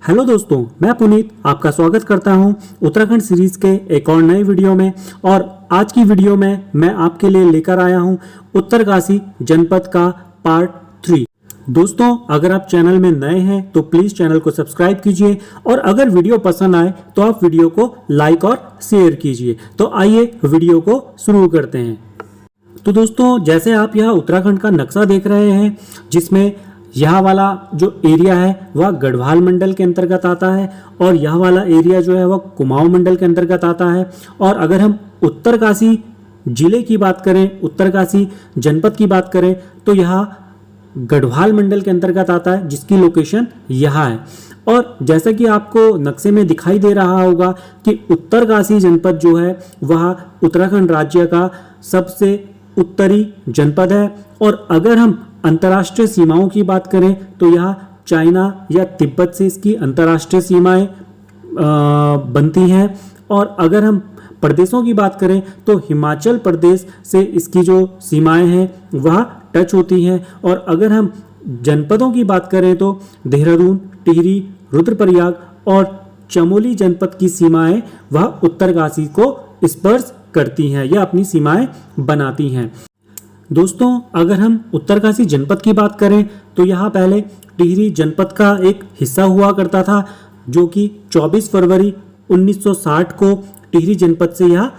Hello दोस्तों, मैं पुनीत आपका स्वागत करता हूं उत्तराखंड सीरीज के एक और नए वीडियो में। और आज की वीडियो में मैं आपके लिए लेकर आया हूं उत्तरकाशी जनपद का पार्ट 3। दोस्तों, अगर आप चैनल में नए हैं तो प्लीज़ चैनल को सब्सक्राइब कीजिए और अगर वीडियो पसंद आए तो आप वीडियो को लाइक और शेयर कीजिए। तो आइए वीडियो को शुरू करते हैं। तो दोस्तों, जैसे आप यहाँ उत्तराखंड का नक्शा देख रहे हैं, जिसमें यह वाला जो एरिया है वह गढ़वाल मंडल के अंतर्गत आता है और यह वाला एरिया जो है वह कुमाऊं मंडल के अंतर्गत आता है। और अगर हम उत्तरकाशी जिले की बात करें, उत्तरकाशी जनपद की बात करें, तो यह गढ़वाल मंडल के अंतर्गत आता है, जिसकी लोकेशन यहाँ है। और जैसा कि आपको नक्शे में दिखाई दे रहा होगा कि उत्तरकाशी जनपद जो है वह उत्तराखंड राज्य का सबसे उत्तरी जनपद है। और अगर हम अंतर्राष्ट्रीय सीमाओं की बात करें तो यह चाइना या तिब्बत से इसकी अंतर्राष्ट्रीय सीमाएं बनती हैं। और अगर हम प्रदेशों की बात करें तो हिमाचल प्रदेश से इसकी जो सीमाएं हैं वह टच होती हैं। और अगर हम जनपदों की बात करें तो देहरादून, टिहरी, रुद्रप्रयाग और चमोली जनपद की सीमाएं वह उत्तरकाशी को स्पर्श करती हैं या अपनी सीमाएं बनाती हैं। दोस्तों, अगर हम उत्तरकाशी जनपद की बात करें तो यहाँ पहले टिहरी जनपद का एक हिस्सा हुआ करता था, जो कि 24 फरवरी 1960 को टिहरी जनपद से यह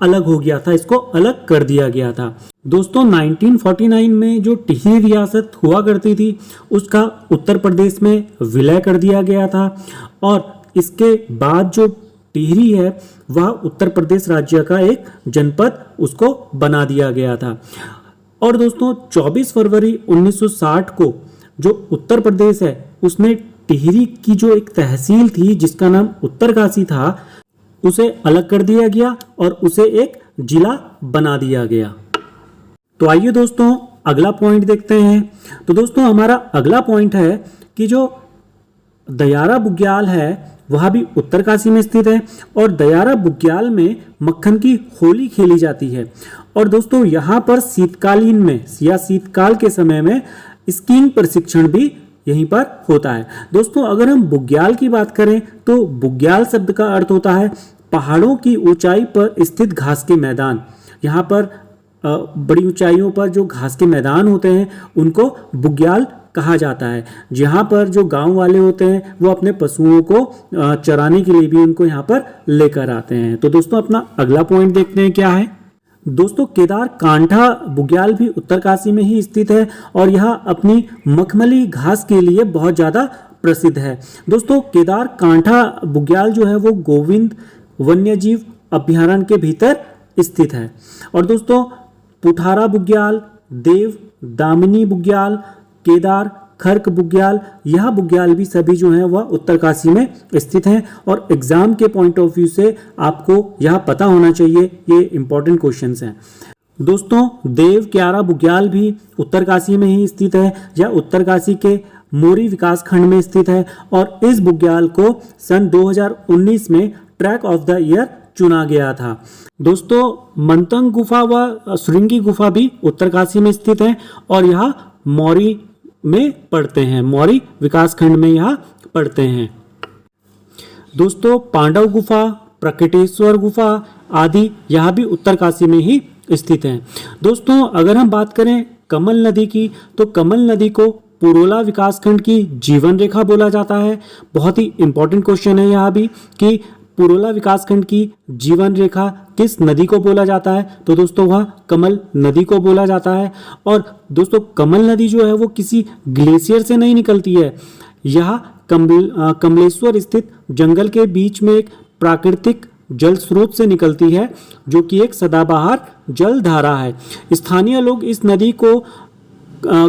अलग हो गया था, इसको अलग कर दिया गया था। दोस्तों, 1949 में जो टिहरी रियासत हुआ करती थी उसका उत्तर प्रदेश में विलय कर दिया गया था और इसके बाद जो टिहरी है वह उत्तर प्रदेश राज्य का एक जनपद उसको बना दिया गया था। और दोस्तों, 24 फरवरी 1960 को जो उत्तर प्रदेश है उसमें टिहरी की जो एक तहसील थी जिसका नाम उत्तरकाशी था, उसे अलग कर दिया गया और उसे एक जिला बना दिया गया। तो आइए दोस्तों अगला पॉइंट देखते हैं। तो दोस्तों, हमारा अगला पॉइंट है कि जो दयारा बुग्याल है वह भी उत्तरकाशी में स्थित है और दयारा बुग्याल में मक्खन की होली खेली जाती है। और दोस्तों, यहाँ पर शीतकालीन में या शीतकाल के समय में स्कीइंग प्रशिक्षण भी यहीं पर होता है। दोस्तों, अगर हम बुग्याल की बात करें तो बुग्याल शब्द का अर्थ होता है पहाड़ों की ऊंचाई पर स्थित घास के मैदान। यहाँ पर बड़ी ऊंचाइयों पर जो घास के मैदान होते हैं उनको बुग्याल कहा जाता है, जहाँ पर जो गांव वाले होते हैं वो अपने पशुओं को चराने के लिए भी उनको यहाँ पर लेकर आते हैं। तो दोस्तों, अपना अगला पॉइंट देखते हैं क्या है। दोस्तों, केदार कांठा बुग्याल भी उत्तरकाशी में ही स्थित है और यह अपनी मखमली घास के लिए बहुत ज़्यादा प्रसिद्ध है। दोस्तों, केदार कांठा बुग्याल जो है वो गोविंद वन्यजीव अभयारण्य के भीतर स्थित है। और दोस्तों, पुठारा बुग्याल, देव दामिनी बुग्याल, केदार खर्क बुग्याल, यह बुग्याल भी सभी जो हैं वह उत्तरकाशी में स्थित हैं। और एग्जाम के पॉइंट ऑफ व्यू से आपको यह पता होना चाहिए, ये इंपॉर्टेंट क्वेश्चंस हैं। दोस्तों, देव क्यारा बुग्याल भी उत्तरकाशी में ही स्थित है या उत्तरकाशी के मोरी विकास खंड में स्थित है और इस बुग्याल को सन 2019 में ट्रैक ऑफ द ईयर चुना गया था। दोस्तों, मंतंग गुफा व श्रृंगी गुफा भी उत्तरकाशी में स्थित है और यह मौरी में पड़ते हैं, मौरी विकास खंड में यह पड़ते हैं। दोस्तों, पांडव गुफा, प्रकटेश्वर गुफा आदि यह भी उत्तरकाशी में ही स्थित हैं। दोस्तों, अगर हम बात करें कमल नदी की तो कमल नदी को पुरोला विकासखंड की जीवन रेखा बोला जाता है। बहुत ही इंपॉर्टेंट क्वेश्चन है यहाँ भी कि पुरोला विकासखंड की जीवन रेखा किस नदी को बोला जाता है, तो दोस्तों वह कमल नदी को बोला जाता है। और दोस्तों, कमल नदी जो है वो किसी ग्लेशियर से नहीं निकलती है, यह कमलेश्वर स्थित जंगल के बीच में एक प्राकृतिक जल स्रोत से निकलती है, जो कि एक सदाबहार जल धारा है। स्थानीय लोग इस नदी को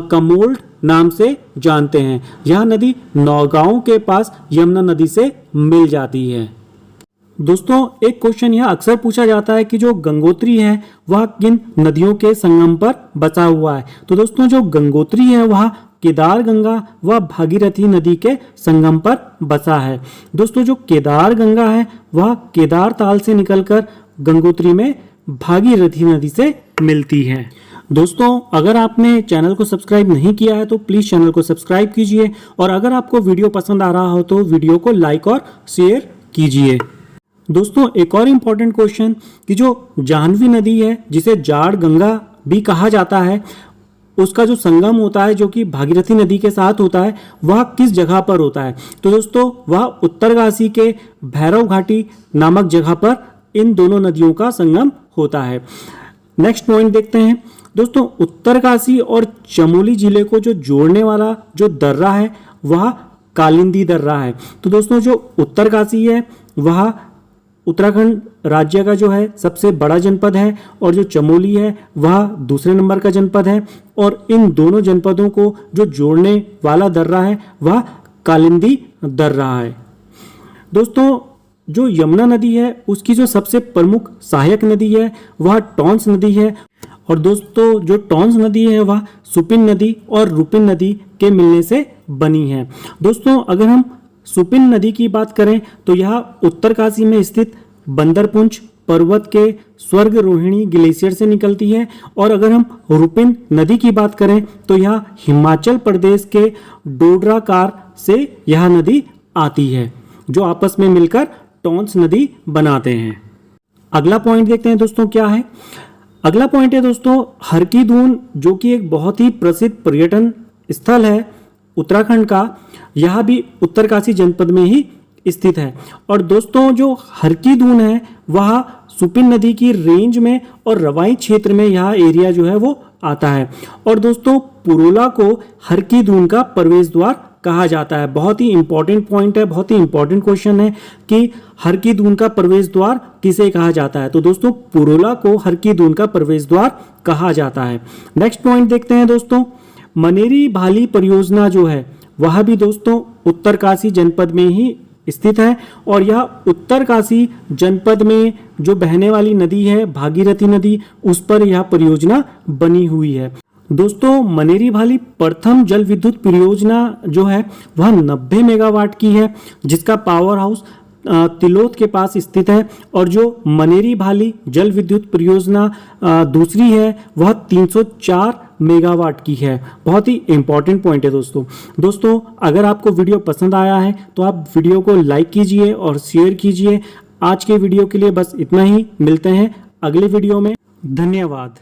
कमोल्ड नाम से जानते हैं। यह नदी नौगांव के पास यमुना नदी से मिल जाती है। दोस्तों, एक क्वेश्चन यह अक्सर पूछा जाता है कि जो गंगोत्री है वह किन नदियों के संगम पर बचा हुआ है। तो दोस्तों, जो गंगोत्री है वह केदार गंगा व भागीरथी नदी के संगम पर बसा है। दोस्तों, जो केदार गंगा है वह केदार ताल से निकलकर गंगोत्री में भागीरथी नदी से मिलती है। दोस्तों अगर आपने चैनल को सब्सक्राइब नहीं किया है तो प्लीज़ चैनल को सब्सक्राइब कीजिए और अगर आपको वीडियो पसंद आ रहा हो तो वीडियो को लाइक और शेयर कीजिए। दोस्तों एक और इम्पॉर्टेंट क्वेश्चन कि जो जाह्नवी नदी है जिसे जाड़ गंगा भी कहा जाता है, उसका जो संगम होता है जो कि भागीरथी नदी के साथ होता है, वह किस जगह पर होता है? तो दोस्तों वह उत्तरकाशी के भैरव घाटी नामक जगह पर इन दोनों नदियों का संगम होता है। नेक्स्ट पॉइंट देखते हैं दोस्तों, उत्तरकाशी और चमोली जिले को जो जोड़ने वाला जो दर्रा है वह कालिंदी दर्रा है। तो दोस्तों जो उत्तरकाशी है वह उत्तराखंड राज्य का जो है सबसे बड़ा जनपद है और जो चमोली है वह दूसरे नंबर का जनपद है और इन दोनों जनपदों को जो जोड़ने वाला दर्रा है वह कालिंदी दर्रा है। दोस्तों जो यमुना नदी है उसकी जो सबसे प्रमुख सहायक नदी है वह टॉन्स नदी है और दोस्तों जो टॉन्स नदी है वह सुपिन नदी और रुपिन नदी के मिलने से बनी है। दोस्तों अगर हम सुपिन नदी की बात करें तो यह उत्तरकाशी में स्थित बंदरपुंछ पर्वत के स्वर्ग रोहिणी ग्लेशियर से निकलती है और अगर हम रुपिन नदी की बात करें तो यह हिमाचल प्रदेश के डोडराकार से यह नदी आती है जो आपस में मिलकर टॉन्स नदी बनाते हैं। अगला पॉइंट देखते हैं दोस्तों क्या है। अगला पॉइंट है दोस्तों हरकी दून जो कि एक बहुत ही प्रसिद्ध पर्यटन स्थल है उत्तराखंड का, यह भी उत्तरकाशी जनपद में ही स्थित है और दोस्तों जो हरकी दून है वह सुपिन नदी की रेंज में और रवाई क्षेत्र में यह एरिया जो है वो आता है और दोस्तों पुरोला को हरकी दून का प्रवेश द्वार कहा जाता है। बहुत ही इंपॉर्टेंट पॉइंट है, बहुत ही इंपॉर्टेंट क्वेश्चन है कि हरकी दून का प्रवेश द्वार किसे कहा जाता है? तो दोस्तों पुरोला को हरकी दून का प्रवेश द्वार कहा जाता है। नेक्स्ट पॉइंट देखते हैं दोस्तों, मनेरी भाली परियोजना जो है वह भी दोस्तों उत्तरकाशी जनपद में ही स्थित है और यह उत्तरकाशी जनपद में जो बहने वाली नदी है भागीरथी नदी उस पर यह परियोजना बनी हुई है। दोस्तों मनेरी भाली प्रथम जल विद्युत परियोजना जो है वह 90 मेगावाट की है जिसका पावर हाउस तिलोत के पास स्थित है और जो मनेरी भाली जल विद्युत परियोजना दूसरी है वह 304 मेगावाट की है। बहुत ही इंपॉर्टेंट पॉइंट है दोस्तों अगर आपको वीडियो पसंद आया है तो आप वीडियो को लाइक कीजिए और शेयर कीजिए। आज के वीडियो के लिए बस इतना ही, मिलते हैं अगले वीडियो में। धन्यवाद।